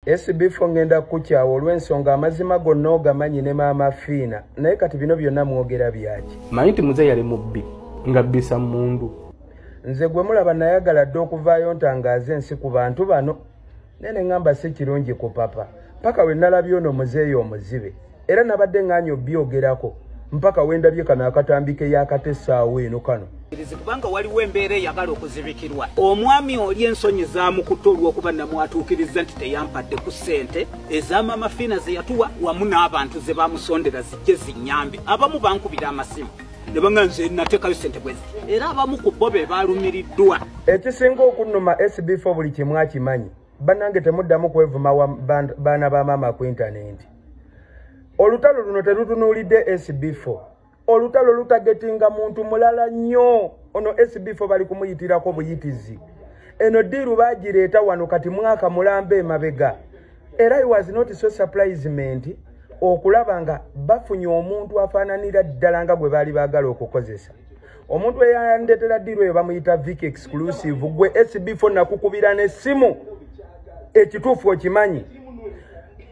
SB4 ngenda kukyawo olw'ensonga amazima gonna ogamanyi ne maama Fiina naye kati bino byonna mwogera byaki? Manyi nti muze yali mubbi nga bbisa mundu. Nze gwe mulaba nayagala dde okuvaayo ntangaaze ensi ku bantu bano nene ngamba si kirungi ku papa mpaka we nalabye ono muzeeyo omuzibe era nabadde ng'anyo byogerako mpaka wendabye kano akatambike y'akatessaawo eno kano. Kubanga waliwo embeera eyagala okuzibikirwa omwami oli ensonyi zaamukutte olw'okuba namwatuukiriza nti teyampadde ku ssente ez'amaama Fiina ze yatuwa wamu n'abantu ze bamusondera zijje zinyambe. Abamu bankubira amasimu ne banga nze nateekayo ssente bwezi era abamu ku bo be baalumiriddwa. Ekisinga okunnuma SB4 buli kimu akimanyi bannange temuddamu kwevuma baana ba maama ku intaneti. Olutalo luno terutunuulidde SB4. Olutalo lutagetinga muntu mulala nnyo. Ono SB4 bali kumuyitirako buyitizi. Eno diiru baagireeta wano kati mwaka mulambe emabega. Era it was not so surprisement okulaba nga bafunye omuntu afaananira ddala nga gwe baali baagala okukozesa. Omuntu eyandetera diiru eyo bamuyita Vic Exclusive. Gwe SB4 nakukubira n'essimu ekituufu okimanyi.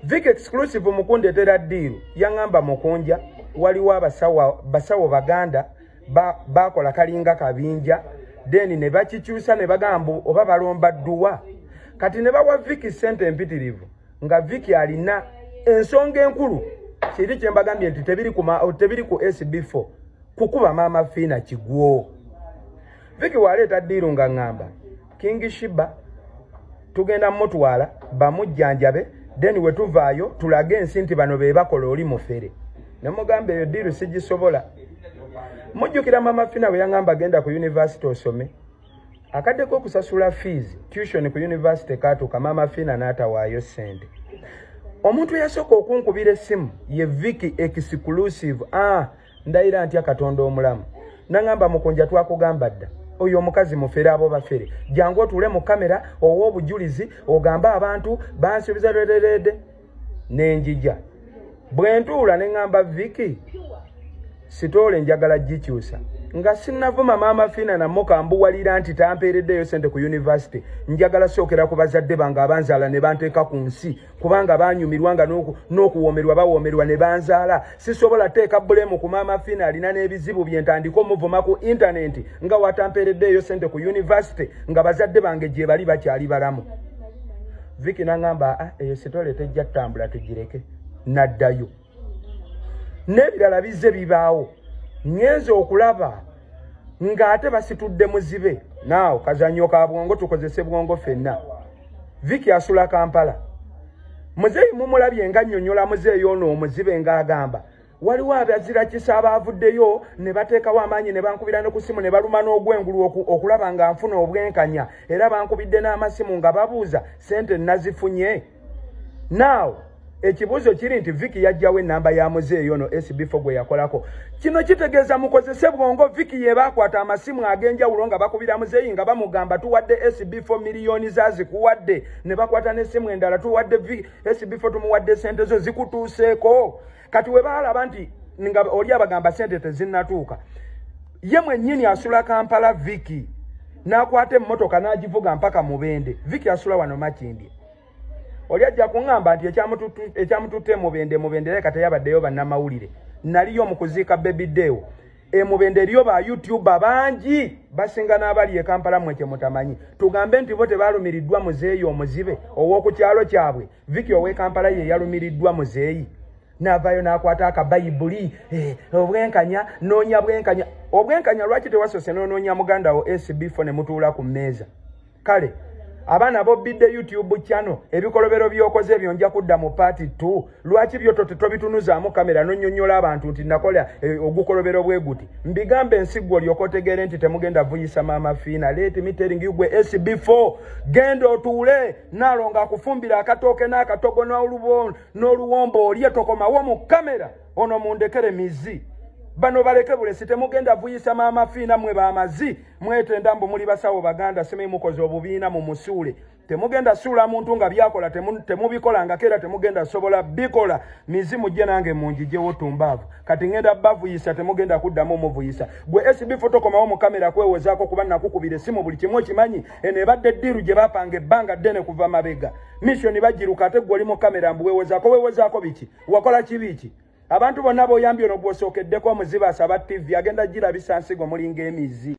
Vic Exclusive mukundetera diiru yaŋŋamba mukunja waliwo basawo baganda bakola kalinga kabinja then ne bakikyusa ne bagamba oba balomba dduwa kati ne bawa Vic ssente empitirivu nga Vic alina ensonga enkulu kiri kye mbagambye nti tebiri ku SB4 kukuba maama Fiina kigwo. Vic waleeta diiru nga ŋŋamba King Shiba tugenda mutwala bamujjanjabe then we tuvaayo tulage ensi nti bano be bakola oli mufere. Namugamba eyo diiru sigisobola. Mujjukira maama Fiina bwe yaŋŋamba genda ku university osome. Akaddeko okusasula fees tuition ku university kaatuuka maama Fiina n'atawaayo ssente. Omuntu eyasooka okunkubira essimu ye Vic Exclusive. Ndayira ntya Katonda omulamu. Naŋŋamba mukunja twakugamba dda. Oyo omukazi mufere abo bafere. Jangu otuule mu kamera owa obujulizi ogamba abantu bansuubiza lederede n'enjija. Bwe ntuula ne ŋŋamba Vic sitoole njagala gikyusa nga sinnavuma maama Fiina namukambuwalira nti tampeereddeyo ssente ku university njagala sookera ku bazadde bange abanzaala ne banteeka ku nsi kubanga baanyumirwa nga n'okuwoomerwa bawoomerwa ne banzaala. Sisobola teeka bulemu ku maama Fiina alina n'ebizibu bye ntandika omuvuma ku intaneti nga watampeereddeyo ssente ku university nga bazadde bange gye bali bakyali balamu. Vic n'aŋŋamba eyo sitoole tejja ttambula tugireke. Naddayo n'ebirala bizze bibaawo ngenze okulaba ng'ate basitudde muzibe. Naawo kazannyo ka bwongo tukozese bwongo ffenna. Vic asula Kampala. Muzeeyi mumulabye nga nnyonnyola muzeeyi ono omuzibe ng'agamba waliwo abazira kisa abaavuddeyo ne bateekawo amaanyi ne bankubira ne ku ssimu ne baluma n'ogwengulu okulaba nga nfuna obwenkanya era bankubidde n'amasimu nga babuuza ssente nazifunye. Naawo ekibuuzo kiri nti Vic yajjawo ennamba ya muzeeyi ono SB4 gwe yakolako. Kino kitegeeza mukozese bwongo Vic ye baakwata amasimu ag'enjawulo nga bakubira muzeeyi nga bamugamba tuwadde SB4 miliyoni zazikuwadde ne bakwata n'essimu endala tuwadde SB4 tumuwadde ssente zo zikutuuseeko. Kati we baalaba nti nga oli abagamba ssente tezinnatuuka ye mwennyini asula Kampala Vic n'akwata emmotoka n'agivuga mpaka Mubende. Vic asula wano Makindye. Oli ajja kuŋŋamba nti ekyamututte Mubende leka teyabaddeyo bannamawulire. Naliyo mu kuziika Baby Deo. Mubende eriyo ba YouTuber bangi basinga n'abali e Kampala mwe kye mutamanyi. Tugambe nti bo tebaalumiriddwa muzeeyi omuzibe ow'oku kyalo kyabwe. Vic ow'e Kampala ye yalumiriddwa muzeeyi. N'avaayo n'akwata akabayibuli obwenkanya noonya bwenkanya. Obwenkanya lwaki tewasoose n'onoonya muganda wo SB4 ne mutuula ku mmeeza? Kale abaana bobbidde YouTube channel ebikolobero byokoze ebyo nja kudda mu part 2. Lwaki byo tobitunuzaamu kamera nonyonyola abantu nti nakola ogukolobero bwe guti mbigambe ensigo lyokotegere nti temugenda vuyisa maama Fiina. Let me telling you gwe SB4 genda otuule nalonga kufumbira akatooke n'akatogo n'oluwombo olye tokomawo mu kamera ono mundekere mizi bano baleke bulesi temugenda vuyisa maama fiina mwe bamazi mwetenda mbu muli basawo baganda sime mukoze obubiina mu musuule temugenda suula muntu nga byakola temubikola nga kera temugenda sobola bikola mizimu gye nange munjijjewo tumbaavu kati ngenda bavuyisa temugenda kuddamu muvuyisa gwe SB fotokomawo mu kamera kwewozaako kuba nakukubira essimu buli kimu okimanyi eno ebadde eddiru gye bapanga ebbanga ddene kuva mabega mission bagiruka ate gwe oli mu kamera mbu weewozaako biki wakola kibiki abantu bonna boyambye ono gwosookeddeko omuziba asaba TV agenda girabisa nsigo mulinga emizi